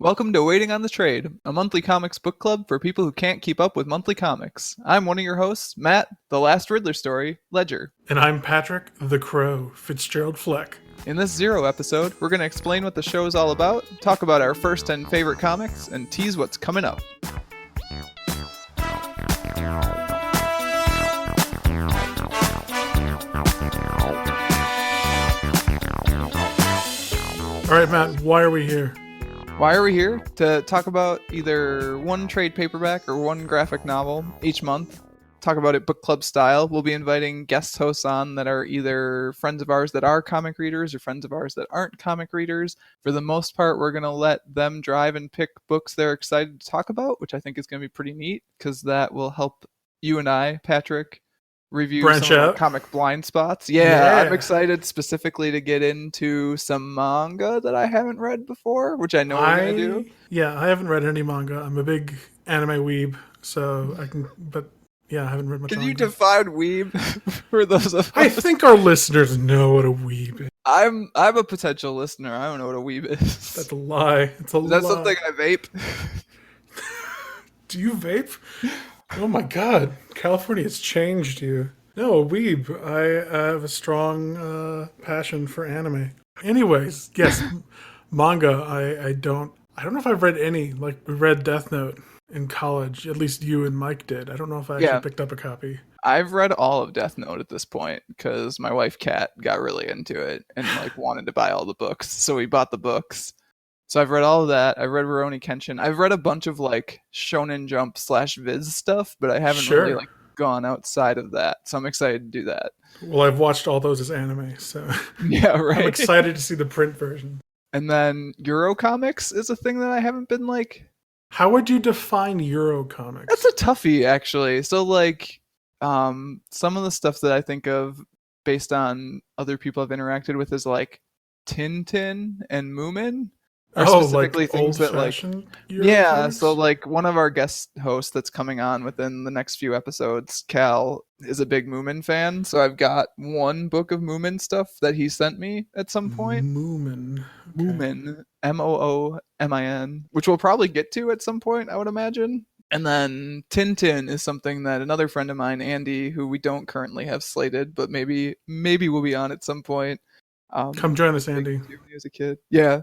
Welcome to Waiting on the Trade, a monthly comics book club for people who can't keep up with monthly comics. I'm one of your hosts, Matt, the Last Riddler story, Ledger. And I'm Patrick, the Crow, Fitzgerald Fleck. In this Zero episode, we're going to explain what the show is all about, talk about our first 10 favorite comics, and tease what's coming up. All right, Matt, why are we here? Why are we here? To talk about either one trade paperback or one graphic novel each month. Talk about it book club style. We'll be inviting guest hosts on that are either friends of ours that are comic readers or friends of ours that aren't comic readers. For the most part, we're going to let them drive and pick books they're excited to talk about, which I think is going to be pretty neat because that will help you and I, Patrick, review Branch some of our out. comic blind spots. Yeah, I'm excited specifically to get into some manga that I haven't read before, which I know we're going to do. Yeah, I haven't read any manga. I'm a big anime weeb, so I can, but yeah, I haven't read much Can manga. you define weeb for those of us? I think our listeners know what a weeb is. I'm a potential listener. I don't know what a weeb is. That's a lie. It's a lie. Is that something I vape? Do you vape? Oh my god, California has changed you. No, a weeb. I have a strong passion for anime. Anyways, yes, manga. I don't know if I've read any. Like, we read Death Note in college. At least you and Mike did. I don't know if I actually picked up a copy. I've read all of Death Note at this point because my wife Kat got really into it and like wanted to buy all the books, so we bought the books. So I've read all of that. I've read Rurouni Kenshin. I've read a bunch of like Shonen Jump / Viz stuff, but I haven't really like gone outside of that. So I'm excited to do that. Well, I've watched all those as anime, so yeah, right. I'm excited to see the print version. And then Euro comics is a thing that I haven't been like. How would you define Euro comics? That's a toughie, actually. So like, some of the stuff that I think of based on other people I've interacted with is like Tintin and Moomin. Or specifically like things that like comics? So like one of our guest hosts that's coming on within the next few episodes, Cal, is a big Moomin fan, so I've got one book of Moomin stuff that he sent me at some point. Moomin Moomin, which we'll probably get to at some point, I would imagine. And then Tintin is something that another friend of mine, Andy, who we don't currently have slated, but maybe we'll be on at some point. Come join us, Andy. When he was a kid. Yeah.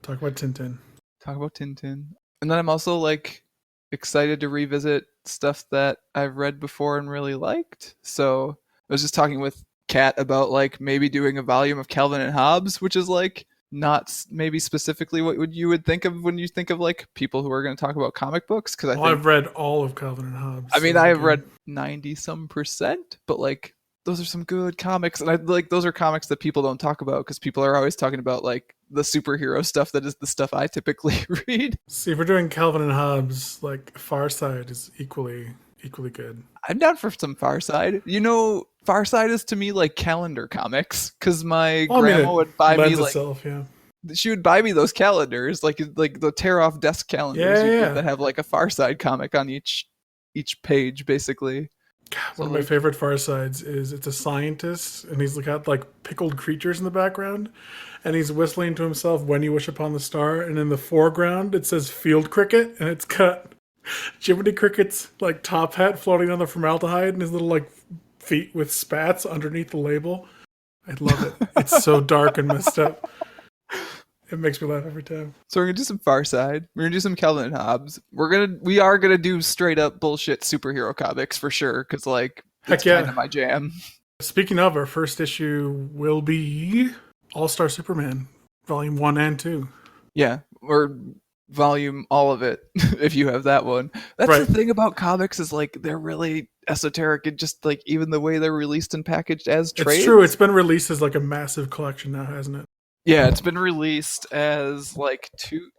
Talk about Tintin. And then I'm also like excited to revisit stuff that I've read before and really liked. So I was just talking with Kat about like maybe doing a volume of Calvin and Hobbes, which is like not maybe specifically what you would think of when you think of like people who are going to talk about comic books. Because I've read all of Calvin and Hobbes. I mean, I have read 90% but like those are some good comics, and I like those are comics that people don't talk about because people are always talking about like the superhero stuff that is the stuff I typically read. See, if we're doing Calvin and Hobbes, like Far Side is equally good. I'm down for some Far Side. You know, Far Side is to me like calendar comics because my grandma would buy me like she would buy me those calendars, like the tear off desk calendars that have like a Far Side comic on each page, basically. One of my favorite Far Sides is it's a scientist and he's got like pickled creatures in the background and he's whistling to himself "When You Wish Upon the Star," and in the foreground it says "Field Cricket" and it's got Jiminy Cricket's like top hat floating on the formaldehyde and his little like feet with spats underneath the label. I love it. It's so dark and messed up. It makes me laugh every time. So we're gonna do some Far Side. We're gonna do some Calvin and Hobbes. We are gonna do straight up bullshit superhero comics for sure, because like it's kind of my jam. Speaking of, our first issue will be All-Star Superman, Volume 1 and 2. Yeah, or volume all of it if you have that one. That's the thing about comics is like they're really esoteric and just like even the way they're released and packaged as trades. It's true. It's been released as like a massive collection now, hasn't it? Yeah, it's been released as like two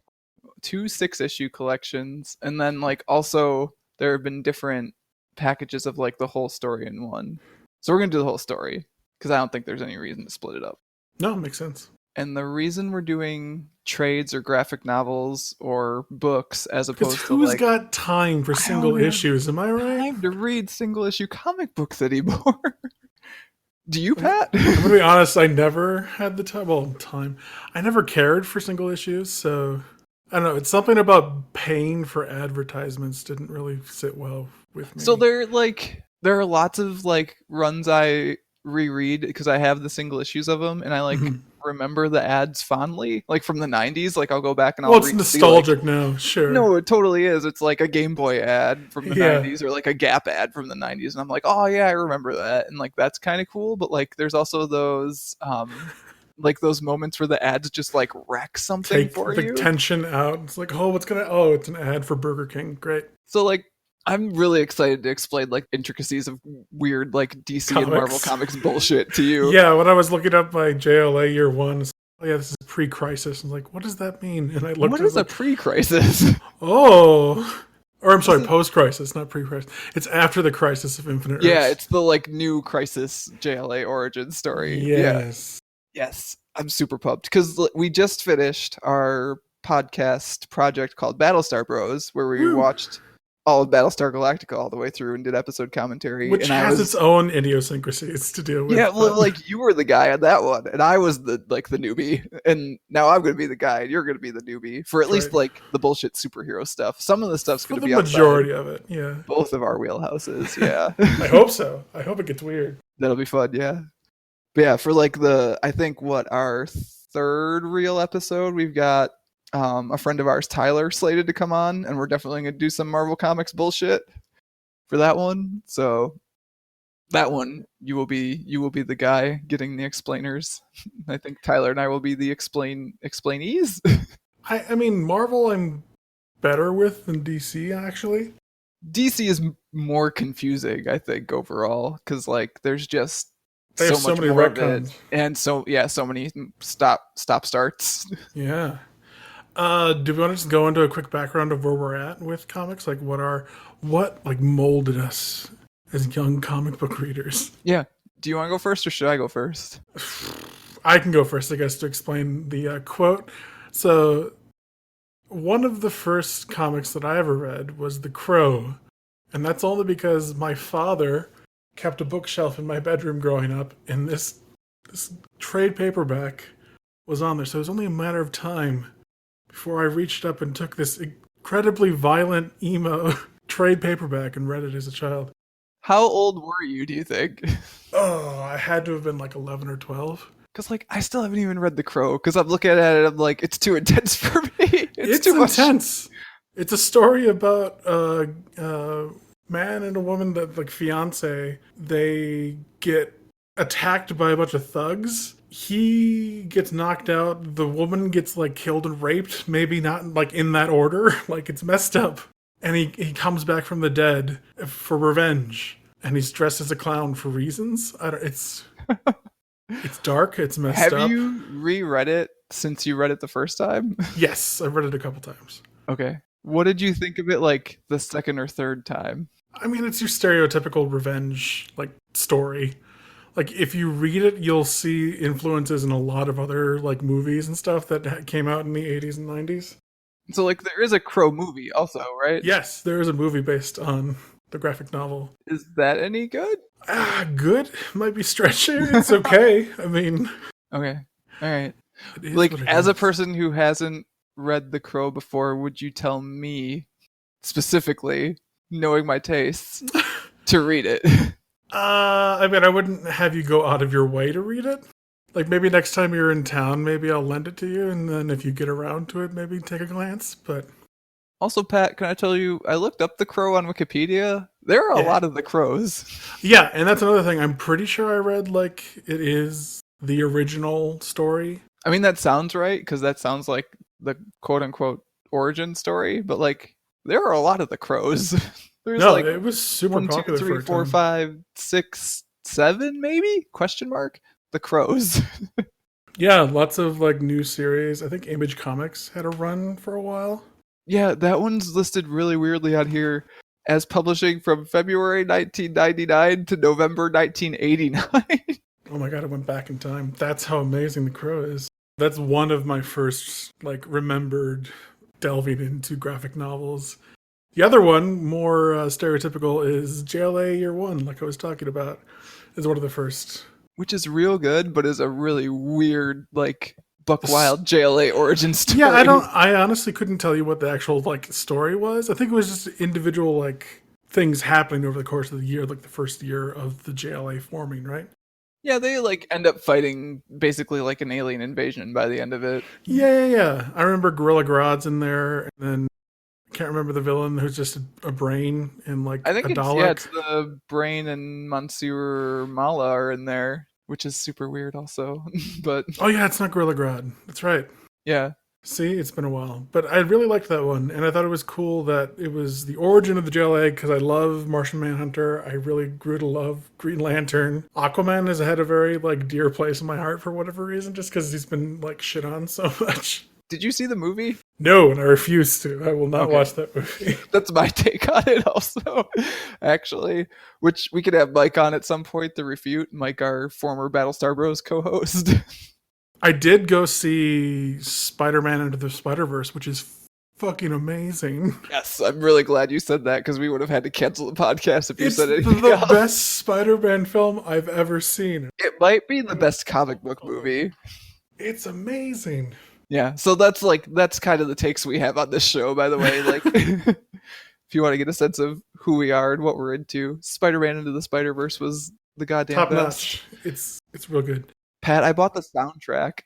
6-issue collections, and then like also there have been different packages of like the whole story in one. So we're gonna do the whole story because I don't think there's any reason to split it up. No, it makes sense. And the reason we're doing trades or graphic novels or books as opposed to who's got time for single issues? Am I right? Time to read single issue comic books anymore. Do you, Pat? I'm gonna be honest. I never had the time. Well, time. I never cared for single issues, so I don't know. It's something about paying for advertisements didn't really sit well with So me. there are lots of like runs I reread because I have the single issues of them, and I like Mhm. remember the ads fondly, like from the '90s. Like I'll go back and Well, I'll it's see like, nostalgic now, sure. no, it totally is. It's like a Game Boy ad from the Yeah, '90s or like a Gap ad from the '90s, and I'm like, oh yeah, I remember that, and like that's kind of cool. But like, there's also those like those moments where the ads just like wreck something take for the you. tension out. It's like, oh, what's gonna? Oh, it's an ad for Burger King. Great So like I'm really excited to explain like intricacies of weird like DC and Marvel comics. Comics bullshit to you. Yeah, when I was looking up my JLA year one, it's like, oh yeah, this is pre-crisis. I'm like, what does that mean? And I looked, What and it's is a like, pre-crisis? oh, or I'm sorry, Isn't post-crisis, not pre-crisis. It's after the crisis of Infinite Yeah, Earths. it's the like new Crisis JLA origin story. Yeah. Yes. Yes, I'm super pumped because we just finished our podcast project called Battlestar Bros, where we Woo. watched all of Battlestar Galactica all the way through and did episode commentary. Which And I has its was, own idiosyncrasies to deal yeah, with, well, but like you were the guy on that one, and I was the like the newbie, and now I'm gonna be the guy, and you're gonna be the newbie for at that's least right. like the bullshit superhero stuff. Some of the stuff's For gonna the be outside majority of it, yeah. both of our wheelhouses. Yeah, I hope so. I hope it gets weird. that'll be fun. Yeah. But yeah, for like the I think what our third real episode, we've got a friend of ours, Tyler, slated to come on, and we're definitely gonna do some Marvel Comics bullshit for that one. So that one you will be the guy getting the explainers. I think Tyler and I will be the explainees. I mean, Marvel I'm better with than DC, actually. DC is more confusing, I think, overall, because like there's just They have so so much many more of it, retcons. and so yeah, so many stop starts. Yeah. Do we want to just go into a quick background of where we're at with comics? Like what like molded us as young comic book readers? Yeah. Do you want to go first or should I go first? I can go first, I guess, to explain the quote. So, one of the first comics that I ever read was The Crow, and that's only because my father kept a bookshelf in my bedroom growing up, and this trade paperback was on there. So it was only a matter of time before I reached up and took this incredibly violent emo trade paperback and read it as a child. How old were you, do you think? Oh, I had to have been like 11 or 12. Because, like, I still haven't even read The Crow. Because I'm looking at it and I'm like, it's too intense for me. It's It's too much. intense. It's a story about a man and a woman that, like, fiance, they get attacked by a bunch of thugs. He gets knocked out. The woman gets, like, killed and raped. Maybe not, like, in that order. Like, it's messed up. And he comes back from the dead for revenge. And he's dressed as a clown for reasons. It's dark. It's messed Have up. you reread it since you read it the first time? Yes, I've read it a couple times. Okay. What did you think of it, like, the second or third time? I mean, it's your stereotypical revenge like story. Like if you read it, you'll see influences in a lot of other like movies and stuff that came out in the 80s and 90s. So, like, there is a Crow movie also, right? Yes, there is a movie based on the graphic novel. Is that any good? Good might be stretching. It's okay. I mean, Okay. All right. it is Like, what it as a is. person who hasn't read The Crow before, would you tell me specifically, knowing my tastes, to read it? I mean, I wouldn't have you go out of your way to read it. Like maybe next time you're in town, maybe I'll lend it to you, and then if you get around to it, maybe take a glance. But Also, Pat, can I tell you, I looked up The Crow on Wikipedia. There are a yeah, lot of The Crows. yeah, and that's another thing. I'm pretty sure I read like it is the original story. I mean, that sounds right, because that sounds like the quote unquote origin story, but like, there are a lot of The Crows. There's No, like it was super one, two, popular for three, a four, time. 5, 6, 7, maybe? Question mark? The Crows. Yeah, lots of like new series. I think Image Comics had a run for a while. Yeah, that one's listed really weirdly on here as publishing from February 1999 to November 1989. Oh my god, it went back in time. That's how amazing The Crow is. That's one of my first like remembered delving into graphic novels. The other one, more stereotypical, is JLA Year One, like I was talking about, is one of the first which is real good, but is a really weird, like, Buck This- Wild JLA origin story. Yeah, I honestly couldn't tell you what the actual like story was. I think it was just individual like things happening over the course of the year, like the first year of the JLA forming, right? Yeah, they like end up fighting basically like an alien invasion by the end of it. Yeah. I remember Gorilla Grodd's in there, and then I can't remember the villain who's just a brain and like I think a it's Dalek. the Brain and Monsieur Mala are in there, which is super weird also. But Oh yeah, it's not Gorilla Grodd. That's right. yeah. See, it's been a while, but I really liked that one, and I thought it was cool that it was the origin of the gel egg because I love Martian Manhunter. I really grew to love Green Lantern. Aquaman has had a very like dear place in my heart for whatever reason, just because he's been like shit on so much. Did you see the movie? No, and I refuse to. I will not Okay. watch that movie. That's my take on it also, actually, which we could have Mike on at some point to refute. Mike, our former Battlestar Bros co-host. I did go see Spider-Man Into the Spider-Verse, which is fucking amazing. Yes, I'm really glad you said that because we would have had to cancel the podcast if you It's said anything the else. best Spider-Man film I've ever seen. It might be the best comic book movie. It's amazing. Yeah, so that's kind of the takes we have on this show, by the way. Like, if you want to get a sense of who we are and what we're into, Spider-Man Into the Spider-Verse was the goddamn Top best. notch. It's real good. Pat, I bought the soundtrack.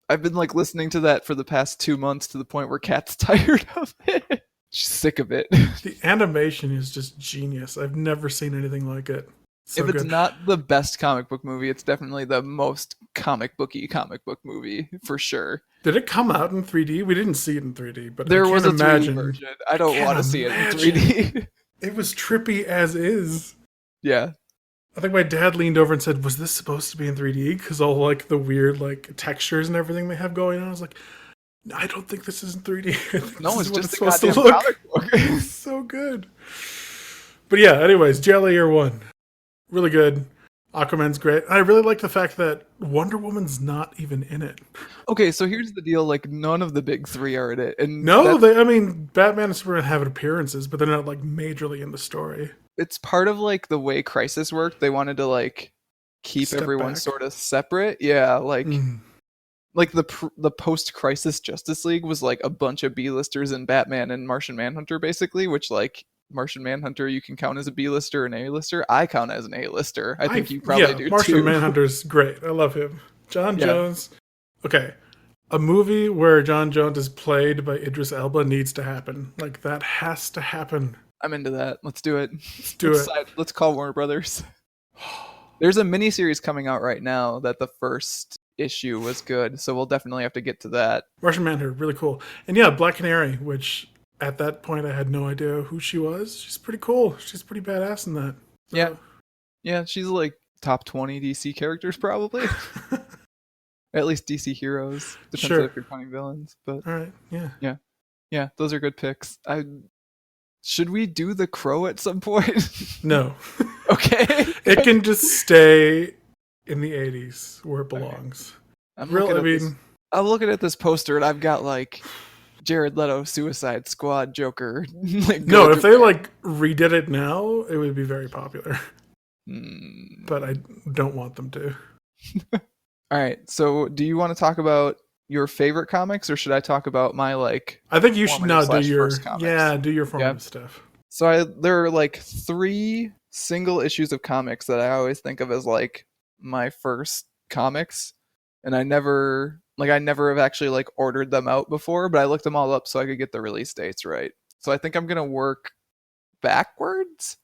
I've been like listening to that for the past 2 months to the point where Kat's tired of it. She's sick of it. The animation is just genius. I've never seen anything like it. So If it's good. not the best comic book movie, it's definitely the most comic booky comic book movie for sure. Did it come out in 3D? We didn't see it in 3D, but There I was can't a 3D imagine. version. I don't Can't want to see it in imagine. 3D. It was trippy as is. Yeah. I think my dad leaned over and said, "Was this supposed to be in 3D?" Because all like the weird like textures and everything they have going on. I was like, I don't think this is in 3D. I think No, this it's is what just a supposed to goddamn look. comic book. It's so good. But yeah, anyways, JLA Year 1. Really good. Aquaman's great. I really like the fact that Wonder Woman's not even in it. Okay, so here's the deal. Like, none of the big three are in it. And No, I mean, Batman and Superman have appearances, but they're not like majorly in the story. it's part of like the way Crisis worked. They wanted to like keep Step everyone back. sort of separate. Yeah, like Mm. like the post-Crisis Justice League was like a bunch of B-listers and Batman and Martian Manhunter basically, which like Martian Manhunter you can count as a B-lister and A-lister. I count as an A-lister. I think you probably do Martian too. Manhunter's great. I love him. John Yeah. Jones. Okay. A movie where John Jones is played by Idris Elba needs to happen. Like, that has to happen. I'm into that. Let's do it. Let's do it. Let's call Warner Brothers. There's a miniseries coming out right now that the first issue was good, so we'll definitely have to get to that. Martian Manhunter, really cool. And yeah, Black Canary, which at that point I had no idea who she was. She's pretty cool. She's pretty badass in that. So- Yeah. Yeah, she's like top 20 DC characters probably. At least DC heroes. Depends Sure. if you're counting villains, but All right. Yeah. yeah, those are good picks. Should we do The Crow at some point? No. Okay. It can just stay in the 80s where it belongs. I'm Real, looking I at this- mean, I'm looking at this poster and I've got like Jared Leto, Suicide Squad, Joker. Like, no, going if through- they like redid it now, it would be very popular. But I don't want them to. All right. So, do you want to talk about your favorite comics, or should I talk about my like? I think you should Formative now do slash your first comics. do your formative stuff. So there are like 3 single issues of comics that I always think of as like my first comics, and I never have actually like ordered them out before, but I looked them all up so I could get the release dates right. So I think I'm gonna work backwards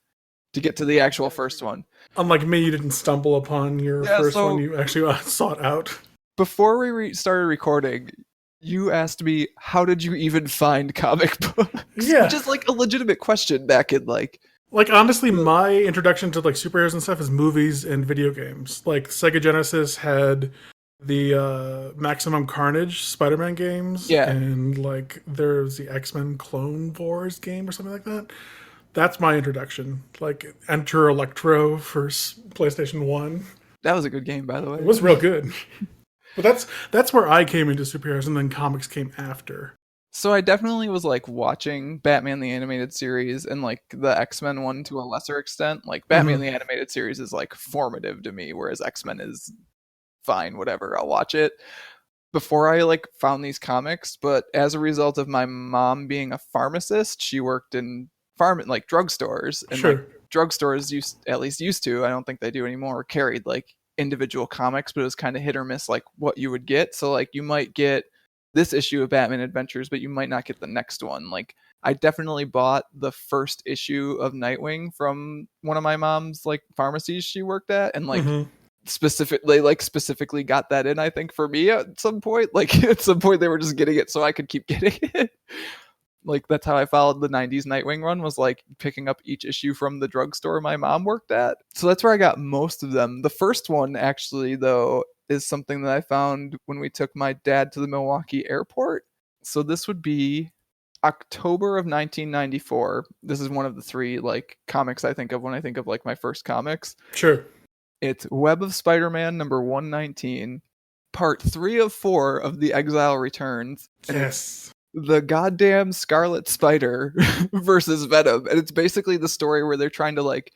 to get to the actual first one. Unlike me, you didn't stumble upon your Yeah, first so- one. You actually sought out. Before we started recording, you asked me, how did you even find comic books? Yeah. Which is like a legitimate question back in like, Like, honestly, my introduction to like superheroes and stuff is movies and video games. Like, Sega Genesis had the Maximum Carnage Spider-Man games. Yeah. And like there's the X-Men Clone Wars game or something like that. That's my introduction. Like, Enter Electro for PlayStation 1. that was a good game, by the way. It was real good. But that's where I came into superheroes, and then comics came after. So I definitely was like watching Batman the animated series and like the X-Men one to a lesser extent. Like Batman Hmm. the animated series is like formative to me, whereas X-Men is fine, whatever, I'll watch it. Before I like found these comics, but as a result of my mom being a pharmacist, she worked in like drugstores, and like Sure. drugstores used, at least used to, I don't think they do anymore, carried like individual comics, but it was kind of hit or miss like what you would get. So like you might get this issue of Batman Adventures, but you might not get the next one. Like I definitely bought the first issue of Nightwing from one of my mom's like pharmacies she worked at, and like Hmm. specifically got that in, I think, for me at some point. Like at some point they were just getting it so I could keep getting it. Like that's how I followed the 90s Nightwing run, was like picking up each issue from the drugstore my mom worked at. So that's where I got most of them. The first one actually though is something that I found when we took my dad to the Milwaukee airport. So this would be October of 1994. This is one of the three like comics I think of when I think of like my first comics. Sure. It's Web of Spider-Man number 119, part 3 of 4 of The Exile Returns, and it's Yes. the goddamn Scarlet Spider versus Venom. And it's basically the story where they're trying to like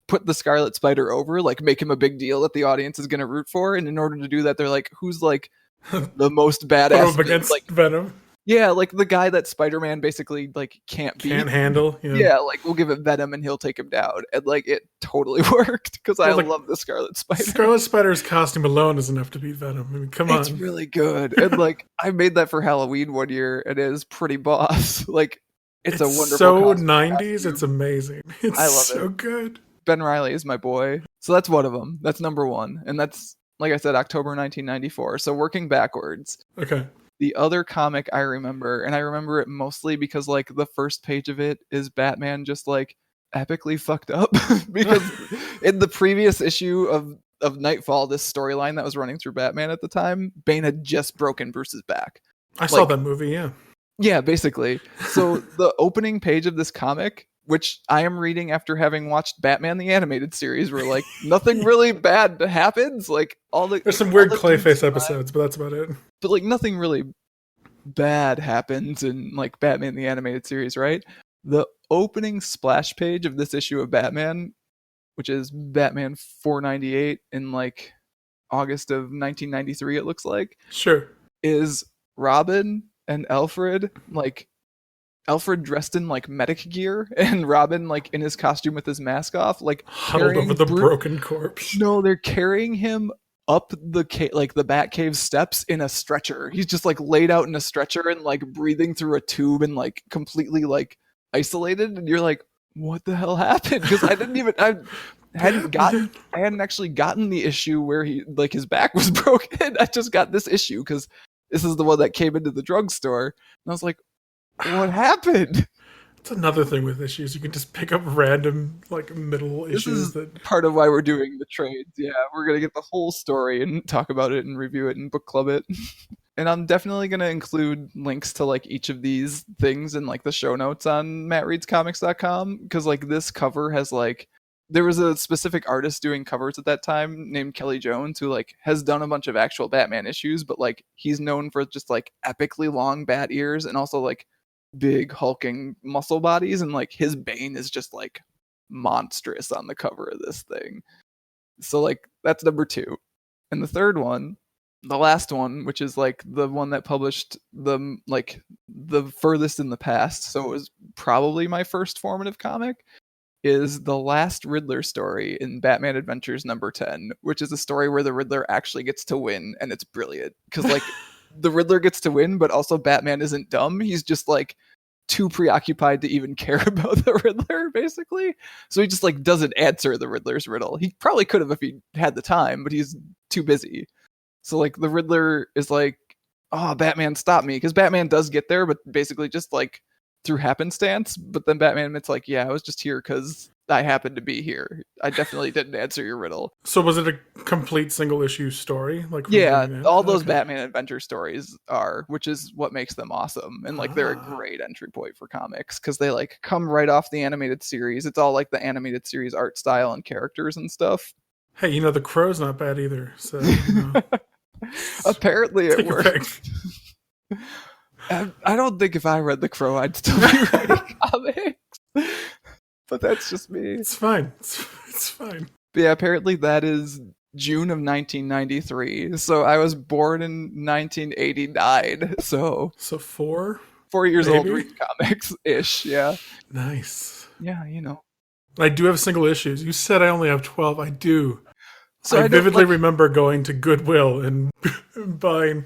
put the Scarlet Spider over, like make him a big deal that the audience is going to root for, and in order to do that they're like, who's like the most Put him badass up against like, Venom. yeah, like the guy that Spider-Man basically like can't beat. Can't handle. Yeah. Yeah, like we'll give it Venom and he'll take him down. And like it totally worked because I Well, like love the Scarlet Spider. Scarlet Spider's costume alone is enough to beat Venom. I mean, come It's on. really good. And like I made that for Halloween one year and it is pretty boss. Like it's a It's wonderful so costume. 90s. It's amazing. It's I love so it. good. Ben Riley is my boy. So that's one of them. That's number one. And that's, like I said, October 1994. So working backwards. Okay. The other comic I remember, and I remember it mostly because like the first page of it is Batman just like epically fucked up because in the previous issue of Nightfall, this storyline that was running through Batman at the time, Bane had just broken Bruce's back. I saw Like, that movie, yeah. yeah, basically. So the opening page of this comic, which I am reading after having watched Batman the animated series, where like nothing really bad happens, like There's some all weird the dudes Clayface survive, episodes, but that's about it. but like nothing really bad happens in like Batman the animated series, right? The opening splash page of this issue of Batman, which is Batman 498 in like August of 1993, it looks like, Sure. is Robin and Alfred, like Alfred dressed in like medic gear and Robin like in his costume with his mask off, like Huddled over carrying the broken corpse. no, they're carrying him up the like the Batcave steps in a stretcher. He's just like laid out in a stretcher and like breathing through a tube and like completely like isolated. And you're like, what the hell happened? Because I hadn't actually gotten the issue where he like his back was broken. I just got this issue because this is the one that came into the drugstore, and I was like, what happened? It's another thing with issues. You can just pick up random, like, middle This issues is that. part of why we're doing the trades. Yeah, we're gonna get the whole story and talk about it and review it and book club it. And I'm definitely gonna include links to like each of these things in like the show notes on mattreadscomics.com, because like this cover has like, there was a specific artist doing covers at that time named Kelly Jones who like has done a bunch of actual Batman issues, but like he's known for just like epically long bat ears and also like big hulking muscle bodies, and like his Bane is just like monstrous on the cover of this thing. So like that's number two. And the third one, the last one, which is like the one that published the like the furthest in the past, so it was probably my first formative comic, is the last Riddler story in Batman Adventures number 10, which is a story where the Riddler actually gets to win, and it's brilliant because like the Riddler gets to win, but also Batman isn't dumb. He's just like too preoccupied to even care about the Riddler, basically. So he just like doesn't answer the Riddler's riddle. He probably could have if he had the time, but he's too busy. So like the Riddler is like, "Oh, Batman, stop me!" Because Batman does get there, but basically just like through happenstance. But then Batman admits like, "Yeah, I was just here because I happened to be here. I definitely didn't answer your riddle." So was it a complete single issue story? Like from Yeah, beginning to all end? those Okay. Batman adventure stories are, which is what makes them awesome. And like they're a great entry point for comics because they like come right off the animated series. It's all like the animated series art style and characters and stuff. Hey, the Crow's not bad either. So Apparently it take a pick. worked. I don't think if I read The Crow, I'd still be writing comics. But that's just me. It's fine. It's fine. But yeah, apparently that is June of 1993. So I was born in 1989. So So 4, 4 years old maybe? reading comics ish. Yeah. Nice. Yeah, you know. I do have single issues. You said I only have 12. I do. So I I don't vividly like. remember going to Goodwill and buying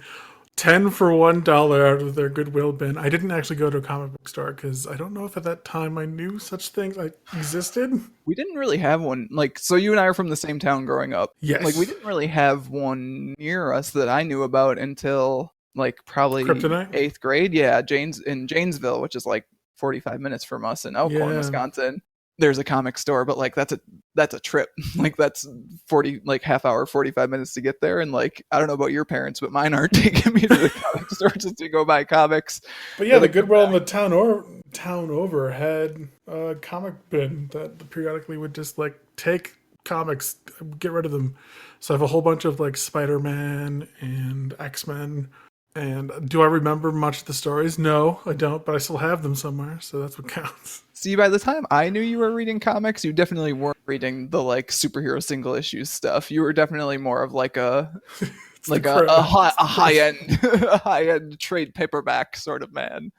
10 for $1 out of their Goodwill bin. I didn't actually go to a comic book store because I don't know if at that time I knew such things existed. We didn't really have one. Like, so you and I are from the same town growing up. Like, we Yes. didn't really have one near us that I knew about until like probably Kryptonite? eighth grade. Yeah, in Janesville, which is like 45 minutes from us in Elkhorn, Yeah. Wisconsin. There's a comic store, but like that's a trip. Like that's 40 like half hour, 45 minutes to get there. And like I don't know about your parents, but mine aren't taking me to the comic store just to go buy comics. But yeah, Then the they come Goodwill in back. the town over had a comic bin that periodically would just like take comics, get rid of them. So I have a whole bunch of like Spider-Man and X-Men. And do I remember much of the stories? No, I don't, but I still have them somewhere, so that's what counts. See, by the time I knew you were reading comics, you definitely weren't reading the like superhero single issues stuff. You were definitely more of like It's the crow. It's a the crow. high end a high end trade paperback sort of man.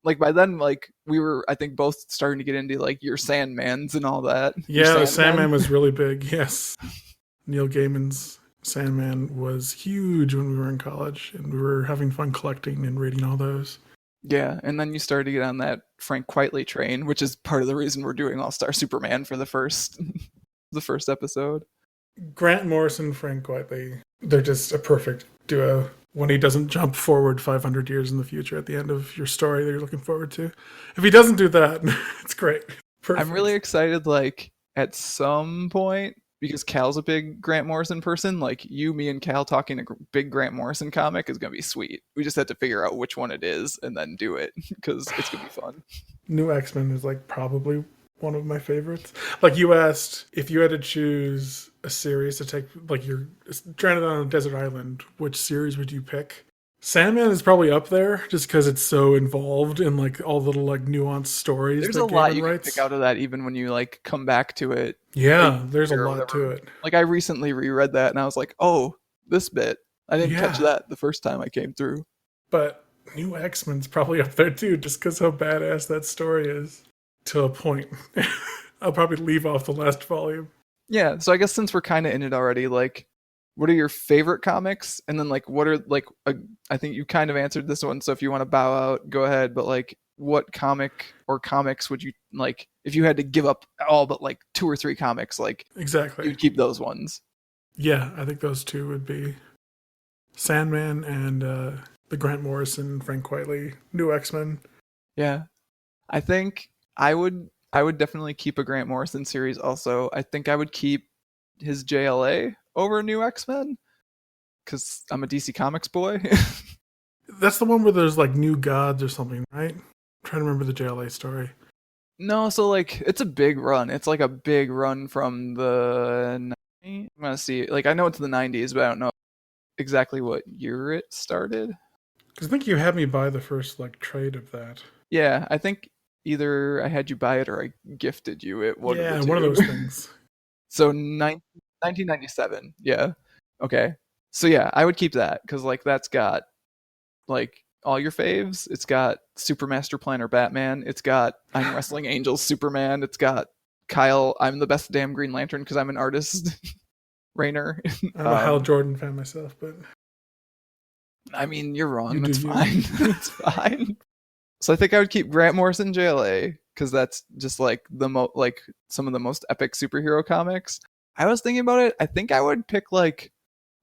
Like by then, like we were, I think, both starting to get into like your Sandmans and all that. Your Yeah, the Sandmen. Sandman was really big. Yes, Neil Gaiman's Sandman was huge when we were in college, and we were having fun collecting and reading all those. Yeah, and then you started to get on that Frank Quitely train, which is part of the reason we're doing All Star Superman for the first the first episode. Grant Morrison, Frank Whiteley, they're just a perfect duo. When he doesn't jump forward 500 years in the future at the end of your story that you're looking forward to. If he doesn't do that, it's great. I'm really Perfect. excited, like, at some point, because Cal's a big Grant Morrison person, like, you, me, and Cal talking a big Grant Morrison comic is going to be sweet. We just have to figure out which one it is and then do it, because it's going to be fun. New X-Men is like probably one of my favorites. Like you asked if you had to choose a series to take, like you're stranded on a desert island, which series would you pick? Sandman is probably up there just because it's so involved in like all the little like nuanced stories There's a that lot Gaiman you can pick writes. out of that even when you, like, come back to it a year Yeah, there's a or lot to whatever. it. Like, I recently reread that and I was like, oh, this bit. I didn't catch Yeah, that the first time I came through. but New X-Men's probably up there too, just because how badass that story is. To a point. I'll probably leave off the last volume. Yeah, so I guess since we're kind of in it already, like, what are your favorite comics? And then, like, what are, like, I think you kind of answered this one, so if you want to bow out, go ahead. But, like, what comic or comics would you, like, if you had to give up all but, like, two or three comics, like, Exactly. you'd keep those ones? Yeah, I think those two would be Sandman and the Grant Morrison, Frank Quitely, New X-Men. Yeah. I think I would definitely keep a Grant Morrison series also. I think I would keep his JLA over New X-Men because I'm a DC Comics boy. That's the one where there's like new gods or something, right? I'm trying to remember the JLA story. No, so like it's a big run. It's like a big run from the I'm gonna see. Like I know it's the 90s, but I don't know exactly what year it started. Because I think you had me buy the first like trade of that. Yeah, I think either I had you buy it or I gifted you it, one of the Yeah, one of two. those things. So 1997. Yeah. Okay. So yeah, I would keep that because like that's got like all your faves. It's got Super Master Planner Batman. It's got I'm Wrestling Angels Superman. It's got Kyle. I'm the best damn Green Lantern because I'm an artist. Rainer. I'm a Hal Jordan fan myself, but I mean, you're you wrong. do That's you. fine. That's fine. So I think I would keep Grant Morrison JLA because that's just like like some of the most epic superhero comics. I was thinking about it. I think I would pick like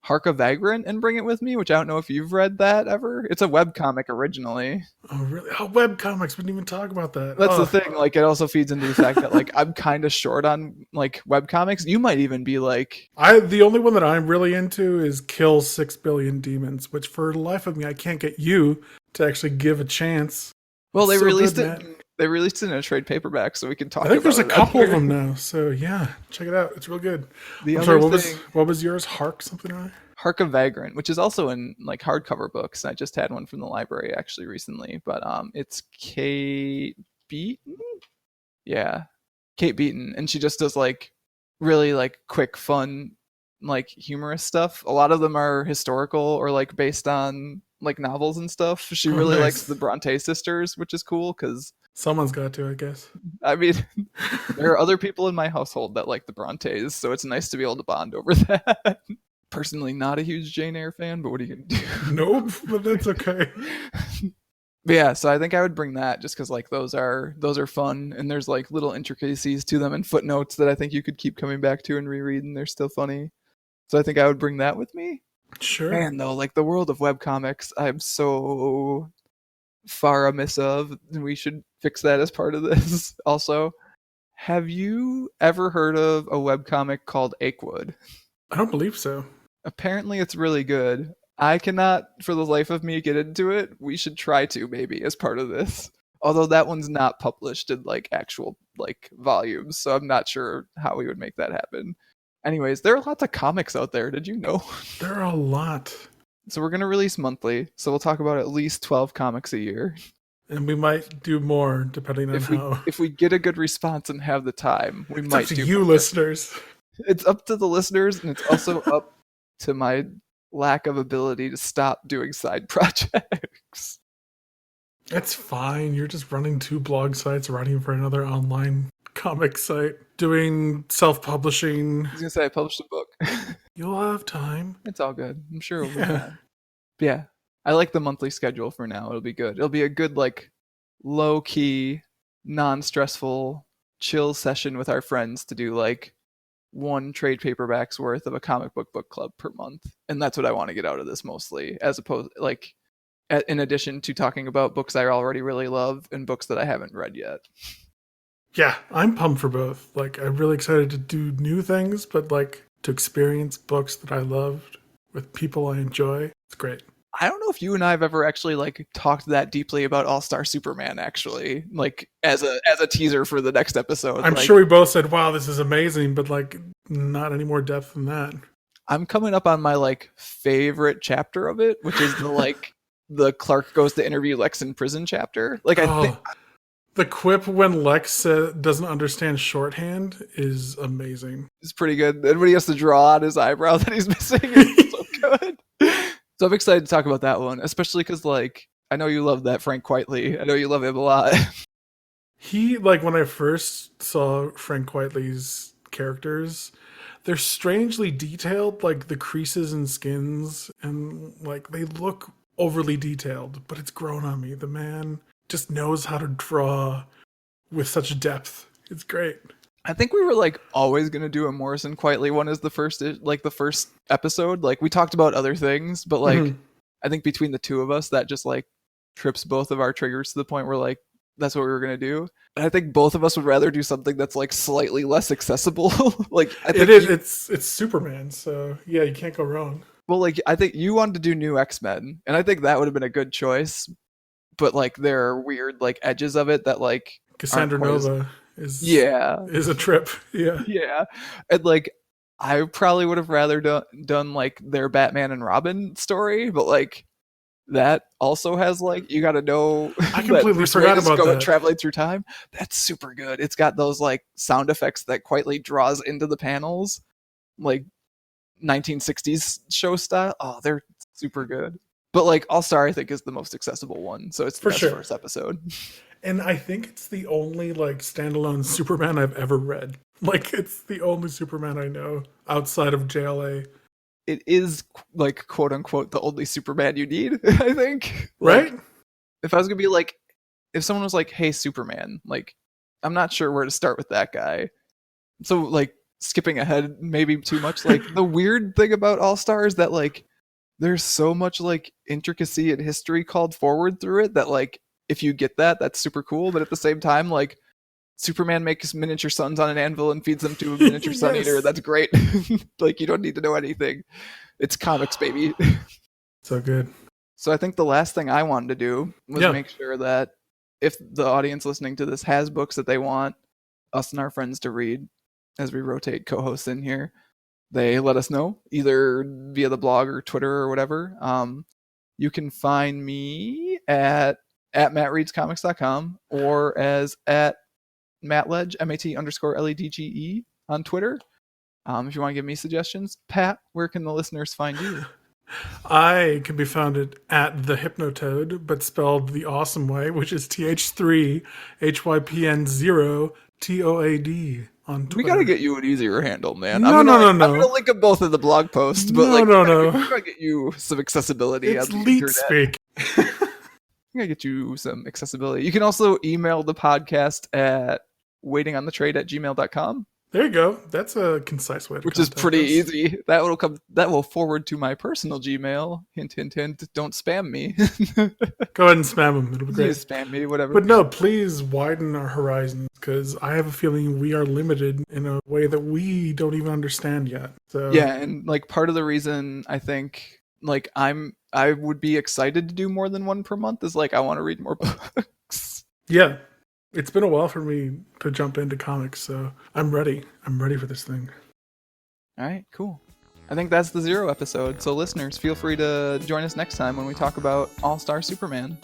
Hark a Vagrant and bring it with me, which I don't know if you've read that ever. It's a web comic originally. Oh really? Oh, web comics. We didn't even talk about that. That's the Oh, thing. Like it also feeds into the fact that like I'm kind of short on like web comics. You might even be like, the only one that I'm really into is Kill 6 Billion Demons, which for the life of me I can't get you to actually give a chance. well, It's they so good, released it. Matt. They released it in a trade paperback, so we can I talk think there's about a it on couple of them here. now, so yeah, check it out. It's real good. The I'm sorry. other What was thing, what was yours? Hark something or other? Hark a Vagrant, which is also in like hardcover books. I just had one from the library actually recently, but it's Kate Beaton. Yeah, Kate Beaton, and she just does like really like quick, fun, like humorous stuff. A lot of them are historical or like based on like novels and stuff. She Oh, really likes nice. the Bronte sisters, which is cool because Someone's got to, I guess. I mean, there are other people in my household that like the Brontes, so it's nice to be able to bond over that. Personally, not a huge Jane Eyre fan, but what are you gonna Nope, but that's okay. do? But yeah, so I think I would bring that just because like those are fun, and there's like little intricacies to them and footnotes that I think you could keep coming back to and reread, and they're still funny. So I think I would bring that with me. Sure. Man, though, like the world of webcomics, I'm so far amiss of, and we should fix that as part of this. Also, have you ever heard of a webcomic called Achewood? I don't believe so. Apparently, it's really good. I cannot, for the life of me, get into it. We should try to maybe as part of this. Although that one's not published in like actual like volumes, so I'm not sure how we would make that happen. Anyways, there are lots of comics out there. Did you know? There are a lot. So we're gonna release monthly. So we'll talk about at least 12 comics a year. And we might do more depending on If we how. if we get a good response and have the time, we It's might up to do you, more. listeners. It's up to the listeners, and it's also up to my lack of ability to stop doing side projects. It's fine. You're just running 2 blog sites, writing for another online comic site, doing self-publishing. I was gonna say I published a book. You'll have time. It's all good. I'm sure it'll be Yeah. fine. But yeah, I like the monthly schedule for now. It'll be good. It'll be a good like low key, non-stressful, chill session with our friends to do like one trade paperback's worth of a comic book club per month, and that's what I want to get out of this mostly, as opposed like in addition to talking about books I already really love and books that I haven't read yet. Yeah, I'm pumped for both. Like, I'm really excited to do new things, but like to experience books that I loved with people I enjoy. It's great. I don't know if you and I have ever actually like talked that deeply about All-Star Superman actually, like as a teaser for the next episode. I'm like, sure we both said, wow, this is amazing, but like not any more depth than that. I'm coming up on my like favorite chapter of it, which is the like the Clark goes to interview Lex in prison chapter. Like I think the quip when Lex doesn't understand shorthand is amazing. it's pretty good. And when he has to draw on his eyebrow that he's missing, it's so good. So I'm excited to talk about that one, especially because like I know you love that Frank Quitely. I know you love him a lot. He, like, when I first saw Frank Quitely's characters, they're strangely detailed, like the creases and skins, and like they look overly detailed, but it's grown on me. The man just knows how to draw with such depth. It's great. I think we were like always gonna do a Morrison Quietly one as the first episode. Like we talked about other things, but like I think between the two of us that just like trips both of our triggers to the point where like that's what we were gonna do. And I think both of us would rather do something that's like slightly less accessible. Like I think It is. It's Superman, so yeah, you can't go wrong. well, like I think you wanted to do New X-Men, and I think that would have been a good choice. But like there are weird like edges of it that like Cassandra Nova is a trip. Yeah. Yeah. And like I probably would have rather done like their Batman and Robin story, but like that also has like you got to know I completely forgot about that. Traveling through time. That's super good. It's got those like sound effects that Quietly draws into the panels, like 1960s show style. Oh, they're super good. But like All Star, I think is the most accessible one, so it's the best first episode. And I think it's the only like standalone Superman I've ever read. Like it's the only Superman I know outside of JLA. It is like quote unquote the only Superman you need, I think. Right? Like, if I was gonna be like, if someone was like, "Hey, Superman," like, I'm not sure where to start with that guy. So like skipping ahead maybe too much. Like the weird thing about All Star is that like there's so much like intricacy and history called forward through it that like if you get that, that's super cool. But at the same time, like Superman makes miniature suns on an anvil and feeds them to a miniature sun eater. That's great. Like you don't need to know anything. It's comics, baby. So good. So I think the last thing I wanted to do was make sure that if the audience listening to this has books that they want us and our friends to read as we rotate co-hosts in here, they let us know either via the blog or Twitter or whatever. You can find me at mattreadscomics.com or as at mattledge, MAT_LEDGE on Twitter. If you want to give me suggestions. Pat, where can the listeners find you? I can be found at the Hypnotoad, but spelled the awesome way, which is TH3HYPN0TOAD on Twitter. We gotta get you an easier handle, man. No. I'm gonna link them both in the blog post, but No. we gotta get you some accessibility. It's leet speak. We gotta get you some accessibility. You can also email the podcast at waitingonthetrade@gmail.com. There you go. That's a concise way to which is contact pretty us. easy. That will forward to my personal Gmail. Hint, hint, hint. Don't spam me. Go ahead and spam them. It'll be great. Spam me, whatever. But no, please widen our horizons, because I have a feeling we are limited in a way that we don't even understand yet. So yeah, and like part of the reason I think like I would be excited to do more than one per month is like I want to read more books. Yeah. It's been a while for me to jump into comics, so I'm ready. I'm ready for this thing. All right, cool. I think that's the 0 episode. So listeners, feel free to join us next time when we talk about All-Star Superman.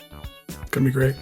It's going to be great.